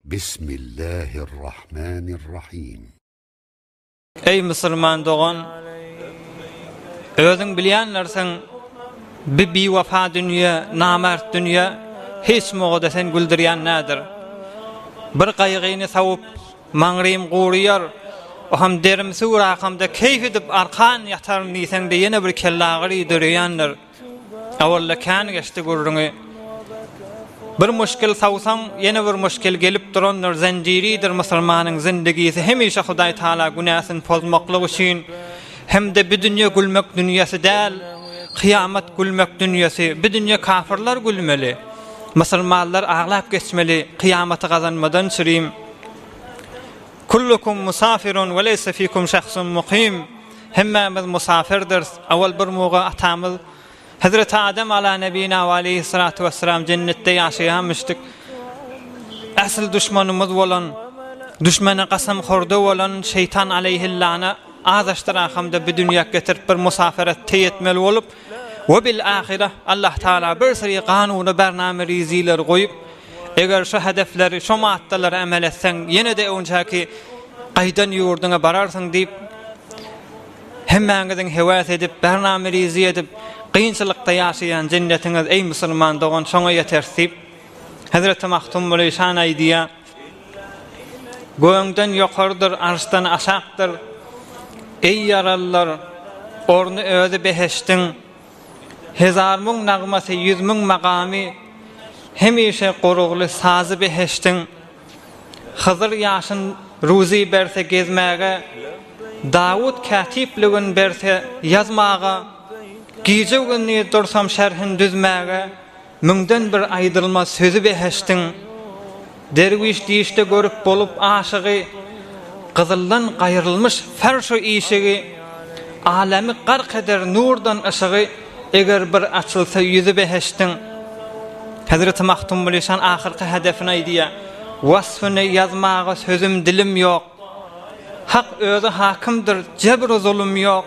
Bismillahirrahmanirrahim. Ey Müslüman doğan, özün bilýänlersiň bir wafa dünýä, namert dünýä hiç moňda sen güldürýän nädir? Bir gaýgyny sawup maňrym goýýar, o ham derim sura hamda keyf edip arkan ýatar niýsen de ýene bir kellagry dörýänler. Awalla kan geçdi gurruňy. Bir müşkil sawsaň ýene bir müşkil gelip duranlar zanjiridir musulmanyň zindegisi. Hemişe Hudaý Taala günäsini pozmaklyk üçin hem de bir dünýä gülmek dünýäsi däl, kıyamet gülmek dünýäsi, bir dünýä kafirler gülmeli. Musulmanlar aglap geçmeli, kıyameti gazanmadan süreyim. Kullukum musafirun ve leysa fikum şahsun muqim. Hemmemiz musafirdir. Awal bir moga atamız Hazreti Adem ala nebina ve aleyhissalatu vesselam cennette ýaşaýanmyşdyk. Asl düşmanymyz bolan, düşmana qasam horda bolan şeytan aleyhillana azaşdyra hamda bir dünýä getirip bir musafiret teýetmeli bolup we bil ahire Allah Taala bir seri kanuny bername riziler goýup eger şu hedefleri, şu maatdalara amel etseň ýene de öňçäki gaýdan ýurduňa bararsyň diýip hemmäňiziň hewat edip bername rizi edip qiyinçylykda ýaşaýan jennetiňiz ey musulman dogan şoňa ýetersip Hazreti Mahtum Müleyşan aýdýa göňden ýokardyr, arşdan aşakdyr. Ey yarallar, ornu özi beheştin, hezarmın nagmasy, yüzmün magamy, hemişe gorugly sazy beheştin. Hızır ýaşyn ruzi berse gezmäge, Dawud katipligin berse yazmaga, gije günni dursam şerhin düzmäge, müňden bir aýdylmaz sözü beheştin. Derwiş diýişde görüp bolup aşygy, Qızıldan gaýrylmış ferşo işigi, alemi gark eder nurdan ışığı, eger bir açılsa yüzü beheştin. Hazreti Mahtum Müleyşan ahirki hedefine aýdýa, wasfyny yazmaga sözüm dilim ýok. Hak özü hakimdir, jebr zulüm ýok.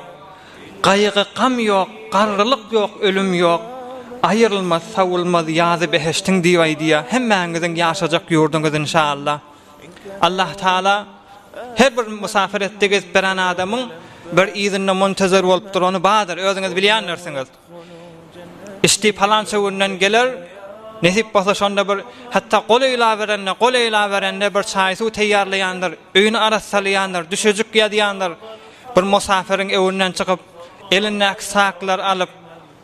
Gaýgy gam ýok, garrylyk ýok, ölüm ýok. Aýrylmaz, sawulmaz ýazy beheştin diýip aýdýa. Hemmäňiziň ýaşajak ýurduňyz inşallah. Allah Taala her bir musafiretde gezip beren adamın bir izinle muntezer olup durany badyr, özüňiz bilýänlersiňiz. İşte falan söwünden geler, nesip bolsa şonda bir hatta gol eýläberende bir çaý suw teýýarlaýandyr, öýüni arassalýandyr, düşejik ýadýandyr. Bir musafiriň ewinden çykyp, elindäki saklar alyp,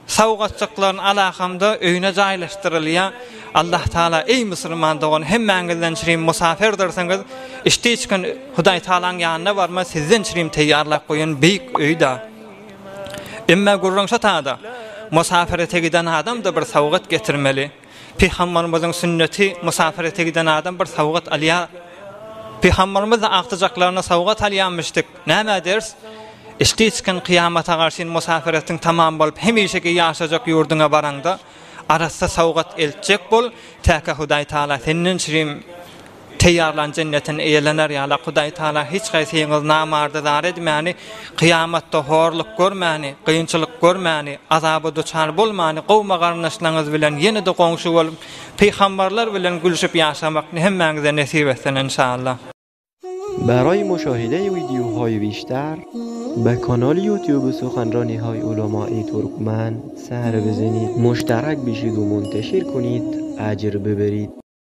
sawgatçyklaryny alahamda öýüne jaýlaşdyrylýar. Allah Taala ey musulman dogan hemmäňizden şirin musafirdirsiňiz, işte içkin Hudaý Taalaň ýanyna barma sizden şirin teýýarlap goýan beýik öýda. Emma gurrun şatada musafirete giden adam da bir sawgat getirmeli. Peygamberimiziň sünneti musafirete giden adam bir sawgat alýar. Peygamberimiz agtyjaklaryna sawgat alýanmyşdyk. Näme ders? İşte içkin kıyamata garşy musafiretiň tamam bolup hemişeki ýaşajak ýurduňa baranda arasda sawgat elçek bol, täke Hudaý Taala senden şirin teýýarlan cennetin eýlener ýa-la Hudaý Taala hiç gaýsyňyz namardar edmäni, kıyamatda horluk görmäni, kıyınçylyk görmäni, azaby duçar bolmany, gowma garnaşlaryňyz bilen ýene de goňşy bolup, peýgamberler bilen gülüşip ýaşamakny hemmäňize nesip etsin inşallah. برای مشاهده ویدیوهای بیشتر به کانال یوتیوب سخنرانی های علمای ترکمن سر بزنید، مشترک بشید و منتشر کنید، اجر ببرید.